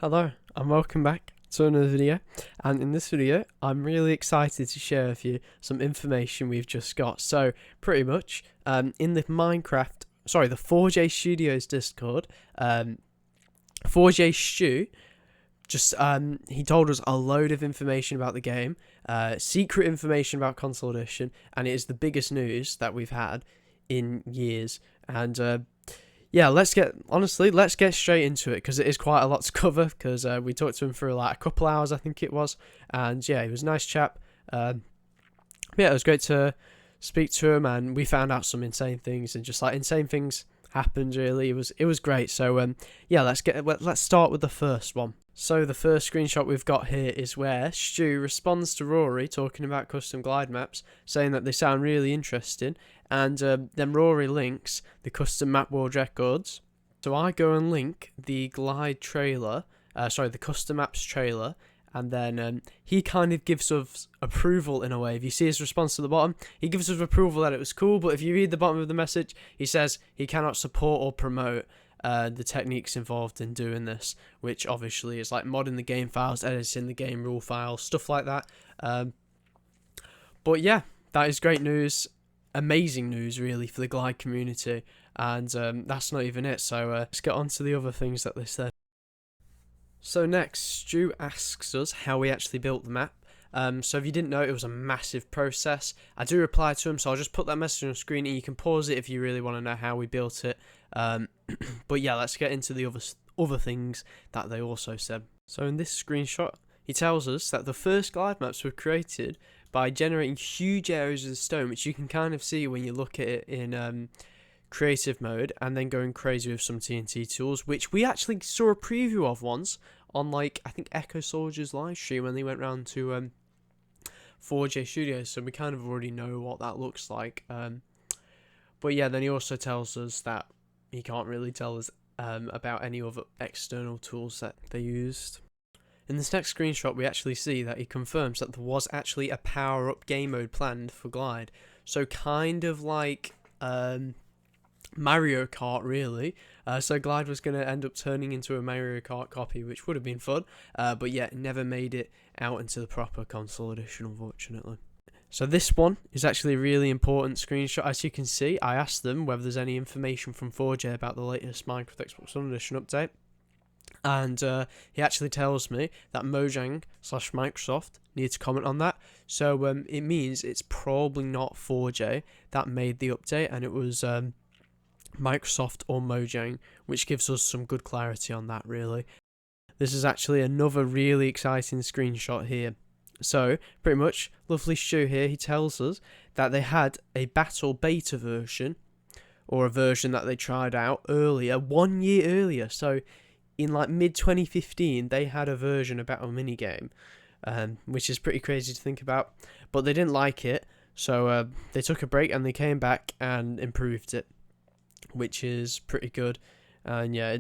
Hello and welcome back to another video, and in this video I'm really excited to share with you some information we've just got. So pretty much in the the 4J Studios Discord, 4J Stu he told us a load of information about the game, secret information about Console Edition, and it is the biggest news that we've had in years. And yeah, let's get straight into it, because it is quite a lot to cover, because we talked to him for like a couple hours, I think it was, and yeah, he was a nice chap. Yeah, it was great to speak to him, and we found out some insane things, and just like insane things happened. Really, it was great. So yeah, let's start with the first one. So the first screenshot we've got here is where Stu responds to Rory talking about custom glide maps, saying that they sound really interesting, and then Rory links the custom map world records. So I go and link the glide trailer, the custom maps trailer, and then he kind of gives us approval in a way. If you see his response to the bottom, he gives us approval that it was cool, but if you read the bottom of the message, he says he cannot support or promote the techniques involved in doing this, which obviously is like modding the game files, editing the game rule files, stuff like that. But yeah, that is great news, amazing news really for the glide community, and that's not even it. So let's get on to the other things that they said. So next, Stu asks us how we actually built the map. So if you didn't know, it was a massive process. I do reply to him, so I'll just put that message on the screen, and you can pause it if you really want to know how we built it. But yeah, let's get into the other things that they also said. So in this screenshot, he tells us that the first glide maps were created by generating huge areas of stone, which you can kind of see when you look at it in creative mode, and then going crazy with some TNT tools, which we actually saw a preview of once on, like, I think Echo Soldier's live stream when they went round to 4J Studios, so we kind of already know what that looks like. But yeah, then he also tells us that he can't really tell us about any other external tools that they used. In this next screenshot, we actually see that he confirms that there was actually a power-up game mode planned for Glide. So kind of like Mario Kart, really. So Glide was going to end up turning into a Mario Kart copy, which would have been fun. But yeah, it never made it out into the proper console edition, unfortunately. So this one is actually a really important screenshot. As you can see, I asked them whether there's any information from 4J about the latest Minecraft Xbox One Edition update. And he actually tells me that Mojang/Microsoft need to comment on that. So it means it's probably not 4J that made the update, and it was Microsoft or Mojang, which gives us some good clarity on that, really. This is actually another really exciting screenshot here. So, pretty much, lovely Stu here, he tells us that they had a battle beta version, or a version that they tried out earlier, 1 year earlier. So, in like mid-2015, they had a version of Battle Minigame, which is pretty crazy to think about. But they didn't like it, so they took a break and they came back and improved it, which is pretty good. And yeah,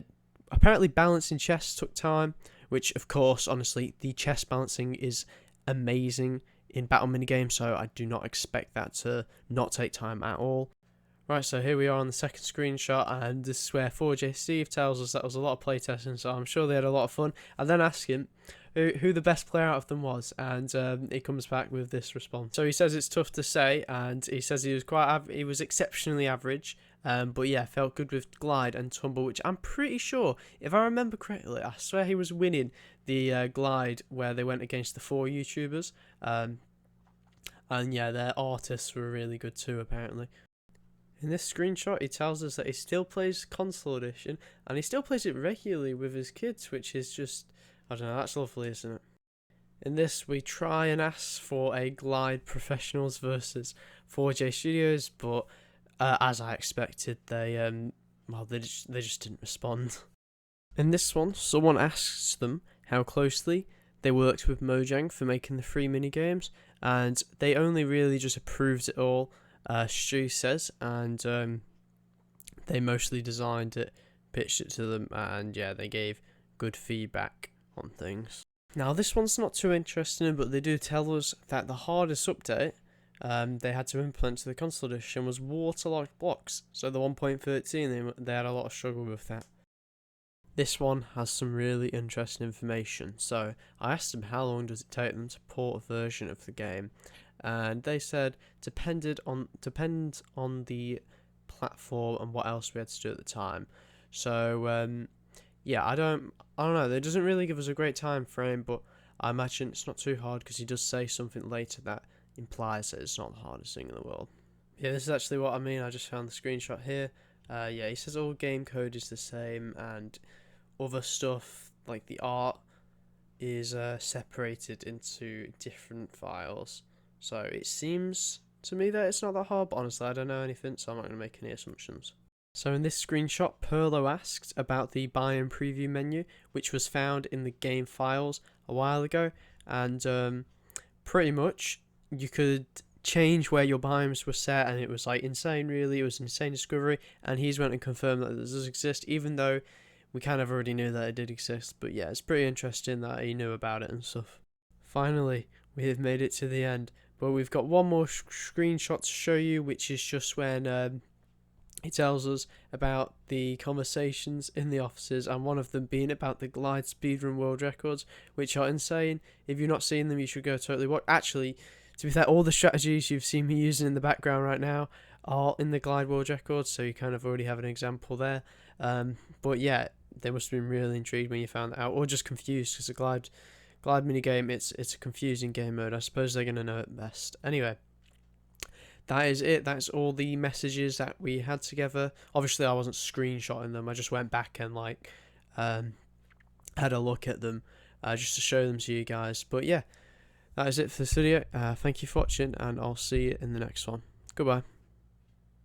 apparently balancing chess took time, which of course, honestly, the chess balancing is amazing in Battle Minigame, so I do not expect that to not take time at all. Right, so here we are on the second screenshot, and this is where 4J Steve tells us that was a lot of playtesting, so I'm sure they had a lot of fun. I then ask him who the best player out of them was, and he comes back with this response. So he says it's tough to say, and he says he was exceptionally average, but yeah, felt good with Glide and Tumble, which I'm pretty sure, if I remember correctly, I swear he was winning the Glide where they went against the 4 YouTubers, and yeah, their artists were really good too, apparently. In this screenshot, he tells us that he still plays Console Edition, and he still plays it regularly with his kids, which is just, I don't know, that's lovely, isn't it? In this, we try and ask for a Glide Professionals versus 4J Studios, but as I expected, they just didn't respond. In this one, someone asks them how closely they worked with Mojang for making the free minigames, and they only really just approved it all, Stu says, and they mostly designed it, pitched it to them, and yeah, they gave good feedback on things. Now this one's not too interesting, but they do tell us that the hardest update they had to implement to the console edition was waterlogged blocks. So the 1.13, they had a lot of struggle with that. This one has some really interesting information. So I asked them how long does it take them to port a version of the game, and they said depends on the platform and what else we had to do at the time. So yeah, I don't know. It doesn't really give us a great time frame, but I imagine it's not too hard because he does say something later that implies that it's not the hardest thing in the world. Yeah, this is actually what I mean. I just found the screenshot here. Yeah, he says all game code is the same, and other stuff like the art is separated into different files. So it seems to me that it's not that hard, but honestly, I don't know anything, so I'm not going to make any assumptions. So in this screenshot, Perlo asked about the buy and preview menu, which was found in the game files a while ago, and pretty much you could change where your biomes were set, and it was like insane. Really, it was an insane discovery, and he's went and confirmed that this does exist, even though we kind of already knew that it did exist. But yeah, it's pretty interesting that he knew about it and stuff. Finally, we have made it to the end, but we've got one more screenshot to show you, which is just when he tells us about the conversations in the offices, and one of them being about the Glide speedrun world records, which are insane. If you've not seen them, you should go totally watch. Actually, to be fair, all the strategies you've seen me using in the background right now are in the Glide world records, so you kind of already have an example there. But yeah, they must have been really intrigued when you found that out, or just confused, because the Glide minigame, it's a confusing game mode. I suppose they're going to know it best. Anyway, that is it. That's all the messages that we had together. Obviously, I wasn't screenshotting them. I just went back and had a look at them just to show them to you guys. But yeah, that is it for this video. Thank you for watching, and I'll see you in the next one. Goodbye.